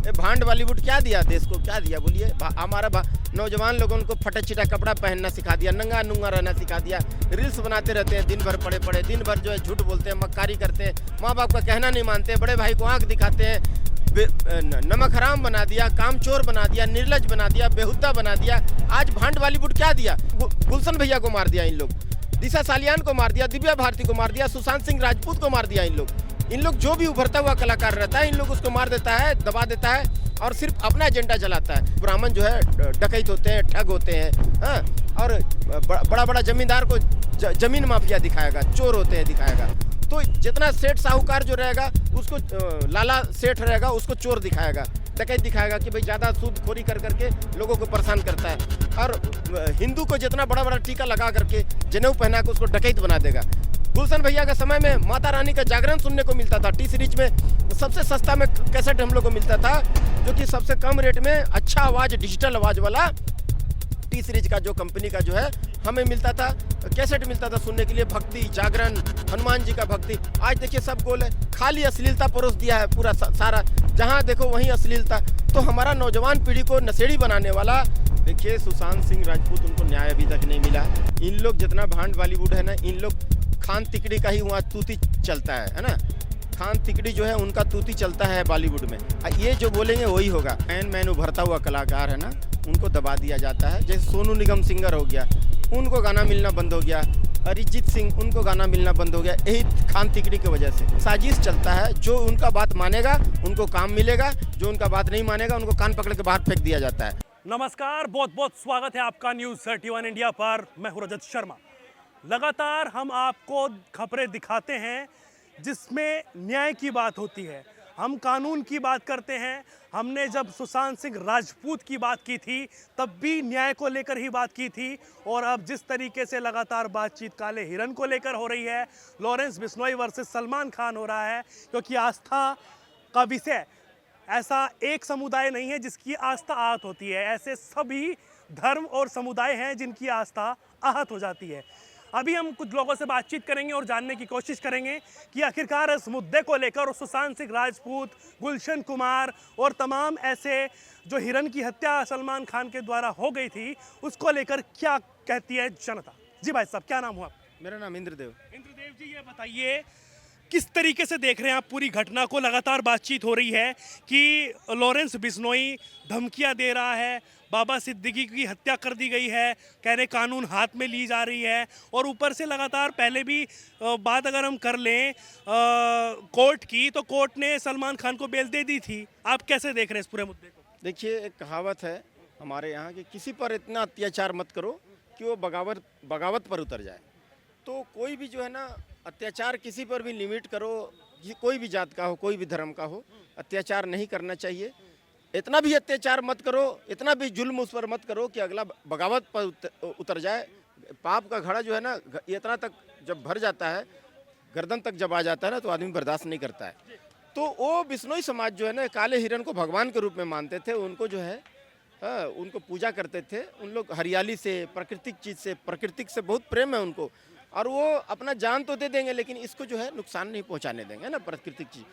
ये भांड बॉलीवुड क्या दिया देश को, क्या दिया बोलिए। हमारा नौजवान लोगों को फटा चिटा कपड़ा पहनना सिखा दिया, नंगा नुंगा रहना सिखा दिया, रील्स बनाते रहते हैं दिन भर पड़े पड़े, दिन भर जो है झूठ बोलते हैं, मक्कारी करते हैं, माँ बाप का कहना नहीं मानते, बड़े भाई को आंख दिखाते हैं, नमक हराम बना दिया, कामचोर बना दिया, निर्लज बना दिया, बेहुदा बना दिया। आज भांड बॉलीवुड क्या दिया, गुलशन भैया को मार दिया इन लोग, दिशा सालियान को मार दिया, दिव्या भारती को मार दिया, सुशांत सिंह राजपूत को मार दिया। इन लोग जो भी उभरता हुआ कलाकार रहता है इन लोग उसको मार देता है, दबा देता है और सिर्फ अपना एजेंडा चलाता है। ब्राह्मण जो है डकैत होते हैं, ठग होते हैं, हाँ, और बड़ा बड़ा जमींदार को जमीन माफिया दिखाएगा, चोर होते हैं दिखाएगा। तो जितना सेठ साहूकार जो रहेगा उसको लाला सेठ रहेगा उसको चोर दिखाएगा, डकैत दिखाएगा कि भाई ज़्यादा सूदखोरी कर करके लोगों को परेशान करता है। और हिंदू को जितना बड़ा बड़ा टीका लगा करके जनेऊ पहना के उसको डकैत बना देगा। गुलशन भैया के समय में माता रानी का जागरण सुनने को मिलता था, टी सीरीज में सबसे सस्ता में कैसेट हम लोग को मिलता था, जो कि सबसे कम रेट में अच्छा आवाज़, डिजिटल आवाज़ वाला टी सीरीज का जो कंपनी का जो है हमें मिलता था, कैसेट मिलता था सुनने के लिए, भक्ति, जागरण, हनुमान जी का भक्ति। आज देखिए सब गोल है, खाली अश्लीलता परोस दिया है पूरा सारा, जहाँ देखो वहीं अश्लीलता। तो हमारा नौजवान पीढ़ी को नशेड़ी बनाने वाला, देखिए सुशांत सिंह राजपूत, उनको न्याय अभी तक नहीं मिला। इन लोग जितना भांड बॉलीवुड है ना, इन लोग खान तिकड़ी का ही वहाँ तूती चलता है ना, खान तिकड़ी जो है उनका तूती चलता है बॉलीवुड में। ये जो बोलेंगे वही होगा। मैन उभरता हुआ कलाकार है ना, उनको दबा दिया जाता है। जैसे सोनू निगम सिंगर हो गया, उनको गाना मिलना बंद हो गया, अरिजीत सिंह, उनको गाना मिलना बंद हो गया, यही खान तिकड़ी की वजह से। साजिश चलता है, जो उनका बात मानेगा उनको काम मिलेगा, जो उनका बात नहीं मानेगा उनको कान पकड़ के बाहर फेंक दिया जाता है। नमस्कार, बहुत बहुत स्वागत है आपका न्यूज़ 31 इंडिया पर। मैं हूं रजत शर्मा। लगातार हम आपको खबरें दिखाते हैं जिसमें न्याय की बात होती है, हम कानून की बात करते हैं। हमने जब सुशांत सिंह राजपूत की बात की थी तब भी न्याय को लेकर ही बात की थी, और अब जिस तरीके से लगातार बातचीत काले हिरन को लेकर हो रही है, लॉरेंस बिश्नोई वर्सेस सलमान खान हो रहा है, क्योंकि आस्था का विषय ऐसा एक समुदाय नहीं है जिसकी आस्था आहत होती है, ऐसे सभी धर्म और समुदाय हैं जिनकी आस्था आहत हो जाती है। अभी हम कुछ लोगों से बातचीत करेंगे और जानने की कोशिश करेंगे कि आखिरकार इस मुद्दे को लेकर सुशांत सिंह राजपूत, गुलशन कुमार और तमाम ऐसे जो हिरन की हत्या सलमान खान के द्वारा हो गई थी उसको लेकर क्या कहती है जनता। जी भाई साहब, क्या नाम हुआ? मेरा नाम इंद्रदेव। इंद्रदेव जी, ये बताइए किस तरीके से देख रहे हैं आप पूरी घटना को? लगातार बातचीत हो रही है कि लॉरेंस बिश्नोई धमकियां दे रहा है, बाबा सिद्दीकी की हत्या कर दी गई है, कह रहे कानून हाथ में ली जा रही है, और ऊपर से लगातार पहले भी बात अगर हम कर लें कोर्ट की, तो कोर्ट ने सलमान खान को बेल दे दी थी। आप कैसे देख रहे हैं इस पूरे मुद्दे को? देखिए, एक कहावत है हमारे यहाँ कि किसी पर इतना अत्याचार मत करो कि वो बगावत पर उतर जाए। तो कोई भी जो है ना अत्याचार किसी पर भी लिमिट करो, ये कोई भी जात का हो, कोई भी धर्म का हो, अत्याचार नहीं करना चाहिए। इतना भी अत्याचार मत करो, इतना भी जुल्म उस पर मत करो कि अगला बगावत पर उतर जाए। पाप का घड़ा जो है ना इतना तक जब भर जाता है, गर्दन तक जब आ जाता है ना, तो आदमी बर्दाश्त नहीं करता है। तो वो बिश्नोई समाज जो है ना काले हिरन को भगवान के रूप में मानते थे, उनको जो है उनको पूजा करते थे। उन लोग हरियाली से, प्राकृतिक चीज़ से, प्रकृतिक से बहुत प्रेम है उनको, और वो अपना जान तो दे देंगे लेकिन इसको जो है नुकसान नहीं पहुंचाने देंगे ना। प्राकृतिक चीज़,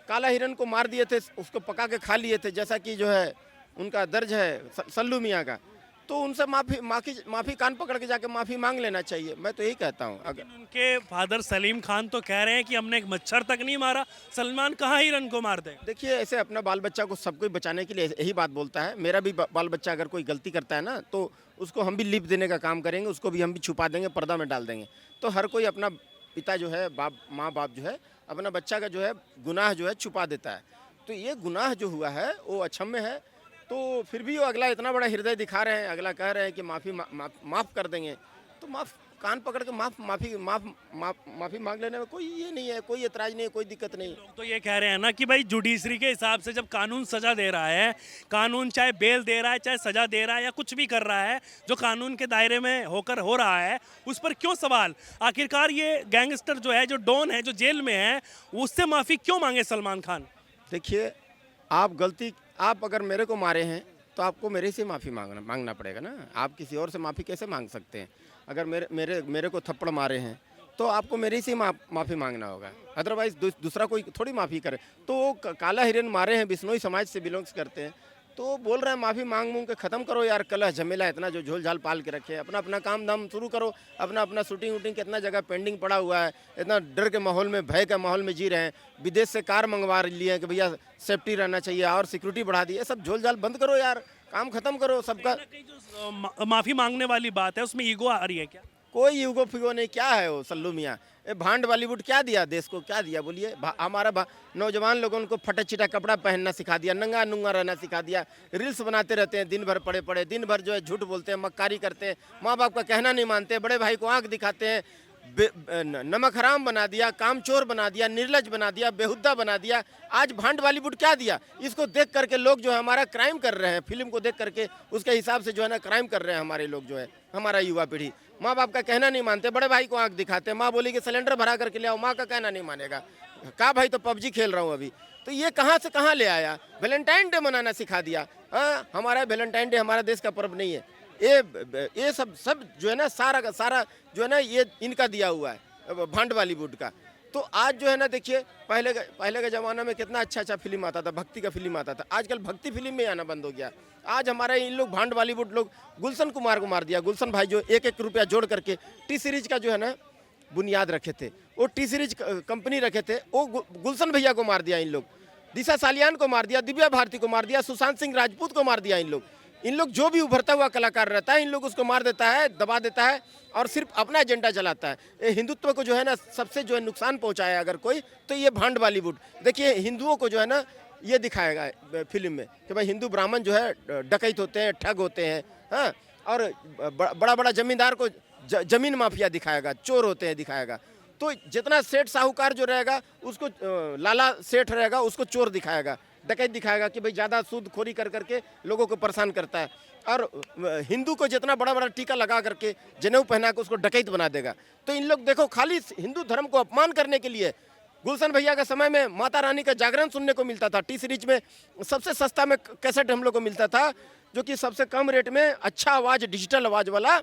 काला हिरन को मार दिए थे, उसको पका के खा लिए थे, जैसा कि जो है उनका दर्ज है सल्लू मियाँ का। तो उनसे माफ़ी कान पकड़ के जाके माफ़ी मांग लेना चाहिए, मैं तो यही कहता हूँ। अगर उनके फादर सलीम खान तो कह रहे हैं कि हमने एक मच्छर तक नहीं मारा, सलमान कहाँ हिरन को मार दे। देखिए, ऐसे अपना बाल बच्चा को सबको बचाने के लिए यही बात बोलता है। मेरा भी बाल बच्चा अगर कोई गलती करता है ना, तो उसको हम भी लिप देने का काम करेंगे, उसको भी हम भी छुपा देंगे, पर्दा में डाल देंगे। तो हर कोई अपना पिता जो है, माँ बाप जो है, अपना बच्चा का जो है गुनाह जो है छुपा देता है। तो ये गुनाह जो हुआ है वो अक्षम्य है। तो फिर भी वो अगला इतना बड़ा हृदय दिखा रहे हैं, अगला कह रहे हैं कि माफ़ कर देंगे, तो कान पकड़ के माफ़ी मांग लेने में कोई ये नहीं है, कोई एतराज़ नहीं है, कोई दिक्कत नहीं। लोग तो ये कह रहे हैं ना कि भाई जुडिशरी के हिसाब से जब कानून सजा दे रहा है, कानून चाहे बेल दे रहा है, चाहे सजा दे रहा है या कुछ भी कर रहा है, जो कानून के दायरे में होकर हो रहा है, उस पर क्यों सवाल? आखिरकार ये गैंगस्टर जो है, जो डॉन है, जो जेल में है, उससे माफ़ी क्यों मांगे सलमान खान? देखिए, आप अगर मेरे को मारे हैं तो आपको मेरे से माफ़ी मांगना पड़ेगा ना। आप किसी और से माफ़ी कैसे मांग सकते हैं? अगर मेरे को थप्पड़ मारे हैं तो आपको मेरे से माफ़ी मांगना होगा, अदरवाइज दूसरा कोई थोड़ी माफ़ी करे। तो वो काला हिरन मारे हैं, बिश्नोई समाज से बिलोंग्स करते हैं, तो बोल रहे हैं माफ़ी मांग के ख़त्म करो यार, कलह झमेला इतना जो झोल झाल पाल के रखे, अपना अपना काम धाम शुरू करो, अपना अपना शूटिंग वूटिंग कितना जगह पेंडिंग पड़ा हुआ है, इतना डर के माहौल में, भय के माहौल में जी रहे हैं, विदेश से कार मंगवा लिए हैं कि भैया सेफ्टी रहना चाहिए और सिक्योरिटी बढ़ा दी, ये सब झोल झाल बंद करो यार, काम खत्म करो सबका। कहीं जो माफी मांगने वाली बात है उसमें ईगो आ रही है क्या? कोई युगो फिगो नहीं, क्या है वो सल्लू मियाँ, ये भांड बॉलीवुड क्या दिया देश को, क्या दिया बोलिए। हमारा नौजवान लोगों को फटा चिटा कपड़ा पहनना सिखा दिया, नंगा नुंगा रहना सिखा दिया, रील्स बनाते रहते हैं दिन भर पड़े पड़े, दिन भर जो है झूठ बोलते हैं, मक्कारी करते हैं, माँ बाप का कहना नहीं मानते, बड़े भाई को आंख दिखाते हैं, नमक हराम बना दिया, कामचोर बना दिया, निर्लज बना दिया, बेहुद्दा बना दिया। आज भांड बॉलीवुड क्या दिया, इसको देख करके लोग जो है हमारा क्राइम कर रहे हैं, फिल्म को देख करके उसके हिसाब से जो है ना क्राइम कर रहे हैं हमारे लोग, जो है हमारा युवा पीढ़ी। माँ बाप का कहना नहीं मानते, बड़े भाई को आंख दिखाते हैं, माँ बोली कि सिलेंडर भरा करके ले आओ, माँ का कहना नहीं मानेगा, कहा भाई तो पबजी खेल रहा हूँ अभी। तो ये कहाँ से कहाँ ले आया, वैलेंटाइन डे मनाना सिखा दिया। हाँ, हमारा वैलेंटाइन डे हमारा देश का पर्व नहीं है, ये सब जो है ना सारा का सारा जो है ना ये इनका दिया हुआ है भांड बॉलीवुड का। तो आज जो है ना देखिए, पहले के ज़माना में कितना अच्छा अच्छा फिल्म आता था, भक्ति का फिल्म आता था, आजकल भक्ति फिल्म में आना बंद हो गया। आज हमारे इन लोग भांड बॉलीवुड लोग गुलशन कुमार को मार दिया, गुलशन भाई जो 1-1 रुपया जोड़ करके टी सीरीज का जो है ना बुनियाद रखे थे, वो टी सीरीज कंपनी रखे थे, वो गुलशन भैया को मार दिया इन लोग, दिशा सालियान को मार दिया, दिव्या भारती को मार दिया, सुशांत सिंह राजपूत को मार दिया। इन लोग जो भी उभरता हुआ कलाकार रहता है, इन लोग उसको मार देता है, दबा देता है और सिर्फ अपना एजेंडा चलाता है। ये हिंदुत्व को जो है ना सबसे जो है नुकसान पहुंचाया अगर कोई, तो ये भांड बॉलीवुड। देखिए हिंदुओं को जो है ना ये दिखाएगा फिल्म में कि भाई हिंदू ब्राह्मण जो है डकैत होते हैं, ठग होते हैं, हाँ, और बड़ा बड़ा जमींदार को जमीन माफिया दिखाएगा, चोर होते हैं दिखाएगा। तो जितना सेठ साहूकार जो रहेगा उसको लाला सेठ रहेगा उसको चोर दिखाएगा, डकैत दिखाएगा कि भाई ज़्यादा सूदखोरी कर करके लोगों को परेशान करता है। और हिंदू को जितना बड़ा बड़ा टीका लगा करके जनेऊ पहना के उसको डकैत बना देगा। तो इन लोग देखो खाली हिंदू धर्म को अपमान करने के लिए। गुलशन भैया के समय में माता रानी का जागरण सुनने को मिलता था, टी सीरीज में सबसे सस्ता में कैसेट हम लोग को मिलता था, जो कि सबसे कम रेट में अच्छा आवाज़, डिजिटल आवाज़ वाला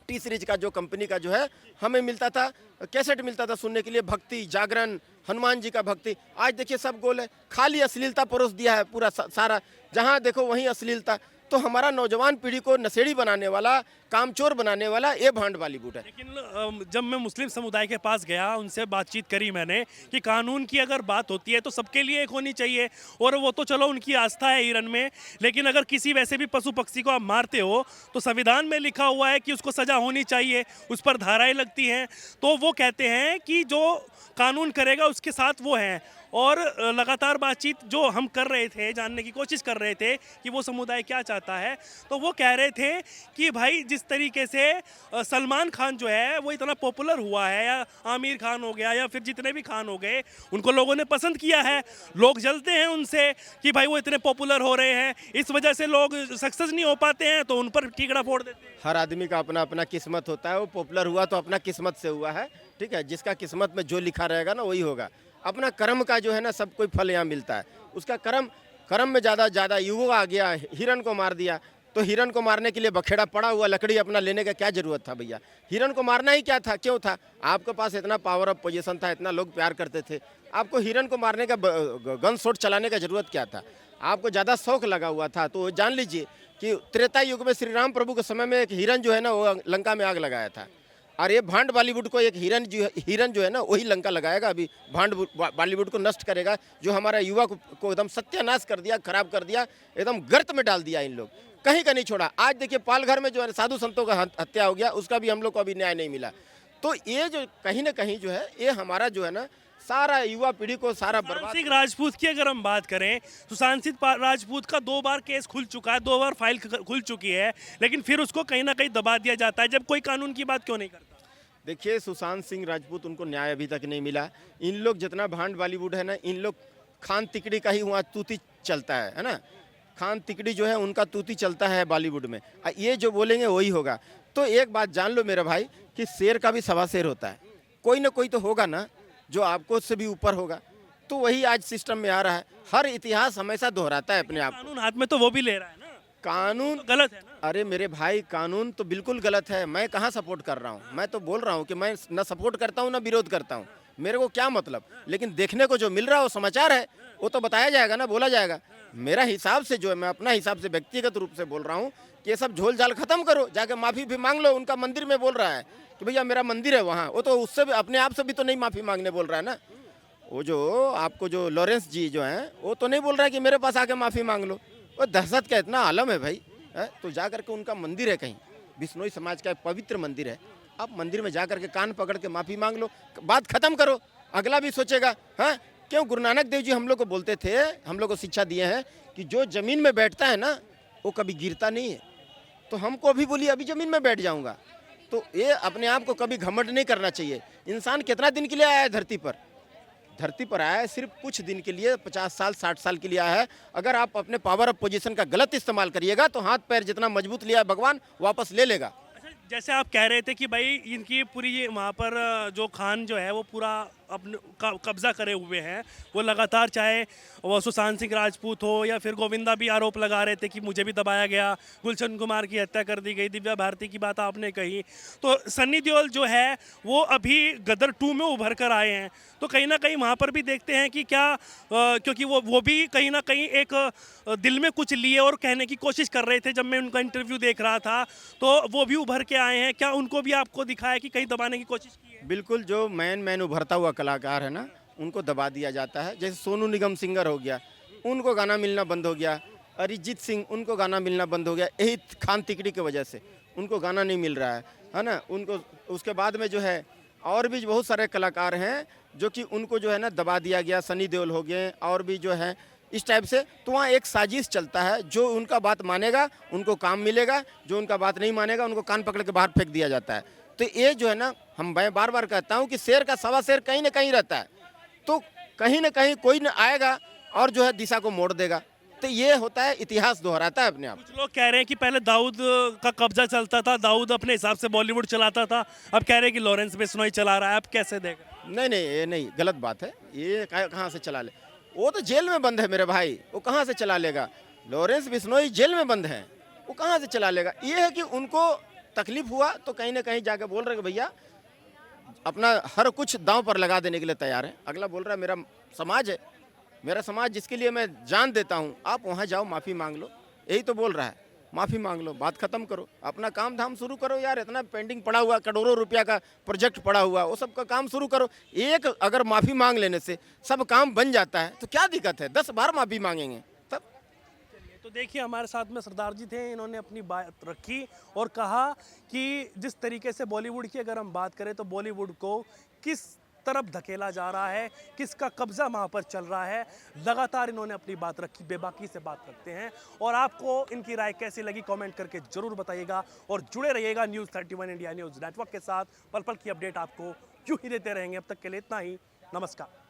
टी सीरीज का जो कंपनी का जो है हमें मिलता था, कैसेट मिलता था सुनने के लिए, भक्ति, जागरण, हनुमान जी का भक्ति। आज देखिए सब गोल है, खाली अश्लीलता परोस दिया है पूरा सारा, जहाँ देखो वहीं अश्लीलता। तो हमारा नौजवान पीढ़ी को नशेड़ी बनाने वाला, कामचोर बनाने वाला ये भांड बॉलीवुड है। लेकिन जब मैं मुस्लिम समुदाय के पास गया, उनसे बातचीत करी मैंने कि कानून की अगर बात होती है तो सबके लिए एक होनी चाहिए, और वो तो चलो उनकी आस्था है हिरन में, लेकिन अगर किसी वैसे भी पशु पक्षी को आप मारते हो तो संविधान में लिखा हुआ है कि उसको सज़ा होनी चाहिए, उस पर धाराएं लगती हैं। तो वो कहते हैं कि जो कानून करेगा उसके साथ वो हैं। और लगातार बातचीत जो हम कर रहे थे, जानने की कोशिश कर रहे थे कि वो समुदाय क्या चाहता है, तो वो कह रहे थे कि भाई जिस तरीके से सलमान खान जो है वो इतना पॉपुलर हुआ है, या आमिर खान हो गया, या फिर जितने भी खान हो गए, उनको लोगों ने पसंद किया है, लोग जलते हैं उनसे कि भाई वो इतने पॉपुलर हो रहे हैं, इस वजह से लोग सक्सेस नहीं हो पाते हैं तो उन पर टीकड़ा फोड़ देते हैं। हर आदमी का अपना अपना किस्मत होता है, वो पॉपुलर हुआ तो अपना किस्मत से हुआ है, ठीक है, जिसका किस्मत में जो लिखा रहेगा ना वही होगा। अपना कर्म का जो है ना सब कोई फल यहाँ मिलता है, उसका कर्म में ज़्यादा युवा आ गया, हिरन को मार दिया। तो हिरन को मारने के लिए बखेड़ा पड़ा हुआ लकड़ी अपना लेने का क्या जरूरत था भैया? हिरन को मारना ही क्या था, क्यों था? आपके पास इतना पावर ऑफ पोजीशन था, इतना लोग प्यार करते थे, आपको हिरन को मारने का गन शॉट चलाने का जरूरत क्या था? आपको ज़्यादा शौक लगा हुआ था। तो जान लीजिए कि त्रेता युग में श्री राम प्रभु के समय में एक हिरन जो है ना वो लंका में आग लगाया था, और ये भांड बॉलीवुड को एक हिरन जो है ना वही लंका लगाएगा, अभी भांड बॉलीवुड को नष्ट करेगा, जो हमारा युवा को एकदम सत्यानाश कर दिया, खराब कर दिया, एकदम गर्त में डाल दिया इन लोग, कहीं का नहीं छोड़ा। आज देखिए पालघर में जो है साधु संतों का हत्या हो गया, उसका भी हम लोग को अभी न्याय नहीं मिला। तो ये जो कहीं ना कहीं जो है ये हमारा जो है ना सारा युवा पीढ़ी को सारा बर्बाद। सिंह राजपूत की अगर हम बात करें, सुशांत सिंह राजपूत का 2 बार केस खुल चुका है, 2 बार फाइल खुल चुकी है, लेकिन फिर उसको कहीं ना कहीं दबा दिया जाता है। जब कोई कानून की बात क्यों नहीं करता? देखिए सुशांत सिंह राजपूत, उनको न्याय अभी तक नहीं मिला। इन लोग जितना भांड बॉलीवुड है ना, इन लोग खान तिकड़ी का ही वहाँ तूती चलता है ना, खान तिकड़ी जो है उनका तूती चलता है बॉलीवुड में, ये जो बोलेंगे वही होगा। तो एक बात जान लो मेरे भाई कि शेर का भी सवा शेर होता है, कोई ना कोई तो होगा ना जो आपको से भी ऊपर होगा। तो वही आज सिस्टम में आ रहा है, हर इतिहास हमेशा दोहराता है अपने आप। कानून हाथ में तो वो भी ले रहा है ना, कानून गलत है ना। अरे मेरे भाई, कानून तो बिल्कुल गलत है। मैं कहाँ सपोर्ट कर रहा हूँ? मैं तो बोल रहा हूँ कि मैं न सपोर्ट करता हूँ न विरोध करता हूँ। मेरे को क्या मतलब, लेकिन देखने को जो मिल रहा है वो समाचार है, वो तो बताया जाएगा ना, बोला जाएगा। मेरा हिसाब से जो है, मैं अपना हिसाब से व्यक्तिगत रूप से बोल रहा हूँ कि ये सब झोल झाल खत्म करो, जाके माफ़ी भी मांग लो। उनका मंदिर में बोल रहा है कि भैया मेरा मंदिर है वहाँ, वो तो उससे भी अपने आप से भी तो नहीं माफ़ी मांगने बोल रहा है ना। वो जो आपको जो लॉरेंस जी जो हैं, वो तो नहीं बोल रहा है कि मेरे पास आके माफ़ी मांग लो। वो दहशत का इतना आलम है भाई, है? तो जा करके उनका मंदिर है कहीं, बिश्नोई समाज का एक पवित्र मंदिर है, आप मंदिर में जा करके कान पकड़ के माफ़ी मांग लो, बात खत्म करो, अगला भी सोचेगा। हाँ, क्यों गुरु नानक देव जी हम लोग को बोलते थे, हम लोग को शिक्षा दिए हैं कि जो ज़मीन में बैठता है ना, वो कभी गिरता नहीं है। तो हमको अभी बोलिए अभी ज़मीन में बैठ जाऊँगा, तो ये अपने आप को कभी घमंड नहीं करना चाहिए। इंसान कितना दिन के लिए आया है धरती पर? धरती पर आया है सिर्फ कुछ दिन के लिए, 50 साल 60 साल के लिए आया है। अगर आप अपने पावर ऑफ पोजीशन का गलत इस्तेमाल करिएगा तो हाथ पैर जितना मजबूत लिया है भगवान वापस ले लेगा। अच्छा, जैसे आप कह रहे थे कि भाई इनकी पूरी ये वहाँ पर जो खान जो है वो पूरा अपने कब्जा करे हुए हैं, वो लगातार, चाहे वो सुशांत सिंह राजपूत हो या फिर गोविंदा भी आरोप लगा रहे थे कि मुझे भी दबाया गया, गुलशन कुमार की हत्या कर दी गई, दिव्या भारती की बात आपने कही, तो सन्नी देओल जो है वो अभी गदर 2 में उभर कर आए हैं, तो कहीं ना कहीं वहाँ पर भी देखते हैं कि क्या क्योंकि वो भी कहीं ना कहीं एक दिल में कुछ लिए और कहने की कोशिश कर रहे थे। जब मैं उनका इंटरव्यू देख रहा था तो वो भी उभर के आए हैं, क्या उनको भी आपको दिखाया कि कहीं दबाने की कोशिश की है? बिल्कुल, जो मैन उभरता हुआ कलाकार है ना, उनको दबा दिया जाता है। जैसे सोनू निगम सिंगर हो गया, उनको गाना मिलना बंद हो गया। अरिजीत सिंह, उनको गाना मिलना बंद हो गया, यही खान तिकड़ी की वजह से उनको गाना नहीं मिल रहा है ना। उनको उसके बाद में जो है और भी बहुत सारे कलाकार हैं जो कि उनको जो है ना दबा दिया गया। सनी देओल हो गए और भी जो है इस टाइप से। तो वहाँ एक साजिश चलता है, जो उनका बात मानेगा उनको काम मिलेगा, जो उनका बात नहीं मानेगा उनको कान पकड़ के बाहर फेंक दिया जाता है। तो ये जो है ना, मैं बार बार कहता हूँ कि शेर का सवा शेर कहीं ना कहीं रहता है, तो कहीं ना कहीं कोई न आएगा और जो है दिशा को मोड़ देगा। तो ये होता है, इतिहास दोहराता है अपने आप। कुछ लोग कह रहे हैं कि पहले दाऊद का कब्जा चलता था, दाऊद अपने हिसाब से बॉलीवुड चलाता था, अब कह रहे हैं कि लॉरेंस बिश्नोई चला रहा है, अब कैसे देगा? नहीं नहीं, ये नहीं, गलत बात है। ये कहाँ से चला ले? वो तो जेल में बंद है मेरे भाई, वो कहाँ से चला लेगा? लॉरेंस बिश्नोई जेल में बंद है, वो कहाँ से चला लेगा? ये है कि उनको तकलीफ हुआ तो कहीं ना कहीं जाके बोल रहे कि भैया अपना हर कुछ दांव पर लगा देने के लिए तैयार है। अगला बोल रहा है मेरा समाज है, मेरा समाज जिसके लिए मैं जान देता हूँ, आप वहाँ जाओ माफ़ी मांग लो। यही तो बोल रहा है, माफ़ी मांग लो, बात खत्म करो, अपना काम धाम शुरू करो यार। इतना पेंडिंग पड़ा हुआ, करोड़ों रुपया का प्रोजेक्ट पड़ा हुआ, वो सब का काम शुरू करो। एक अगर माफ़ी मांग लेने से सब काम बन जाता है तो क्या दिक्कत है? 10 बार माफ़ी मांगेंगे तब। तो देखिए, हमारे साथ में सरदार जी थे, इन्होंने अपनी बात रखी और कहा कि जिस तरीके से बॉलीवुड की अगर हम बात करें तो बॉलीवुड को किस तरफ धकेला जा रहा है, किसका कब्जा वहाँ पर चल रहा है, लगातार इन्होंने अपनी बात रखी, बेबाकी से बात रखते हैं। और आपको इनकी राय कैसी लगी कमेंट करके जरूर बताइएगा और जुड़े रहिएगा न्यूज़ 31 इंडिया न्यूज़ नेटवर्क के साथ। पल पल की अपडेट आपको यूं ही देते रहेंगे। अब तक के लिए इतना ही, नमस्कार।